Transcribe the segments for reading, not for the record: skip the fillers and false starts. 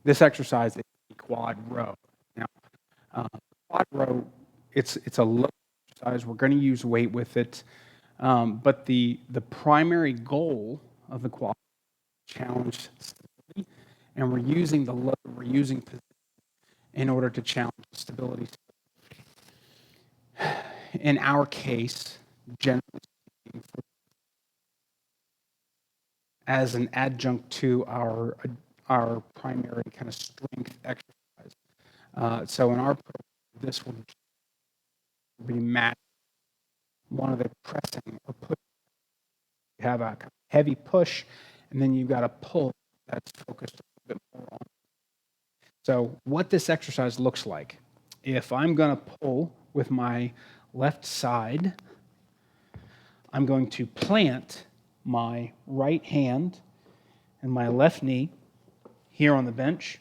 This exercise is a quad row. Now, quad row, it's a low exercise. We're going to use weight with it, but the primary goal of the quad challenge stability, and we're using the load, we're using position in order to challenge stability. In our case, generally speaking, as an adjunct to our primary kind of strength exercise. So in our program, this will be matched. One of the pressing or push. You have a heavy push, and then you've got a pull that's focused a bit more on. So what this exercise looks like, if I'm going to pull with my left side, I'm going to plant my right hand and my left knee here on the bench.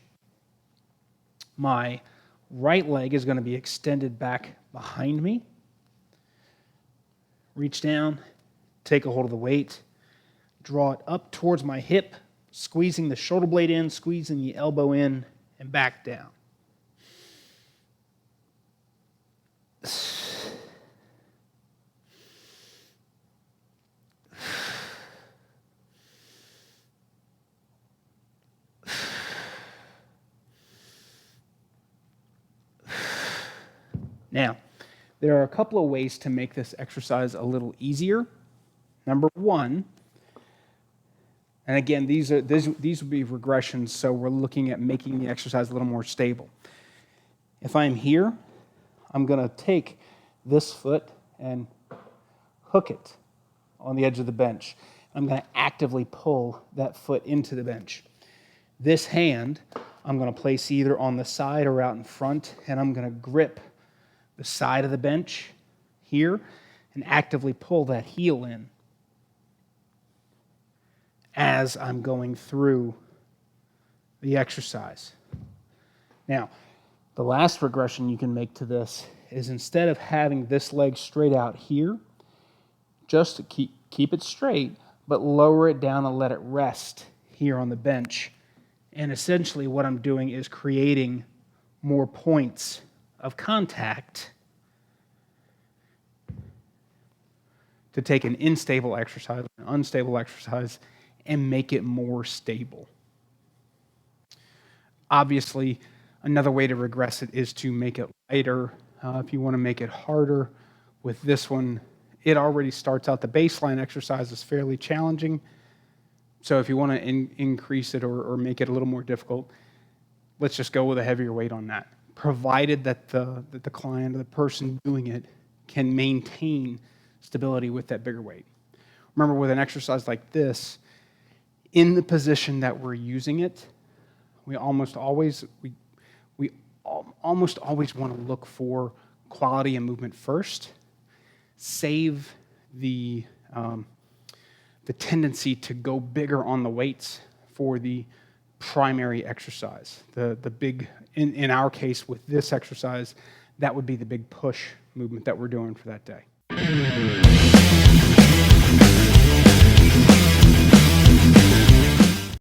My right leg is going to be extended back behind me. Reach down, take a hold of the weight, draw it up towards my hip, squeezing the shoulder blade in, squeezing the elbow in, and back down. Now, there are a couple of ways to make this exercise a little easier. Number one, and again, these would be regressions, so we're looking at making the exercise a little more stable. If I'm here, I'm going to take this foot and hook it on the edge of the bench. I'm going to actively pull that foot into the bench. This hand, I'm going to place either on the side or out in front, and I'm going to grip the side of the bench here and actively pull that heel in as I'm going through the exercise. Now, the last regression you can make to this is instead of having this leg straight out here, just to keep it straight, but lower it down and let it rest here on the bench. And essentially what I'm doing is creating more points of contact to take an unstable exercise, and make it more stable. Obviously, another way to regress it is to make it lighter. If you want to make it harder, with this one, it already starts out, the baseline exercise is fairly challenging. So if you want to increase it or make it a little more difficult, let's just go with a heavier weight on that, provided that the client or the person doing it can maintain stability with that bigger weight. Remember, with an exercise like this, in the position that we're using it, we almost always want to look for quality and movement first. Save the tendency to go bigger on the weights for the primary exercise. The big, in our case with this exercise, that would be the big push movement that we're doing for that day.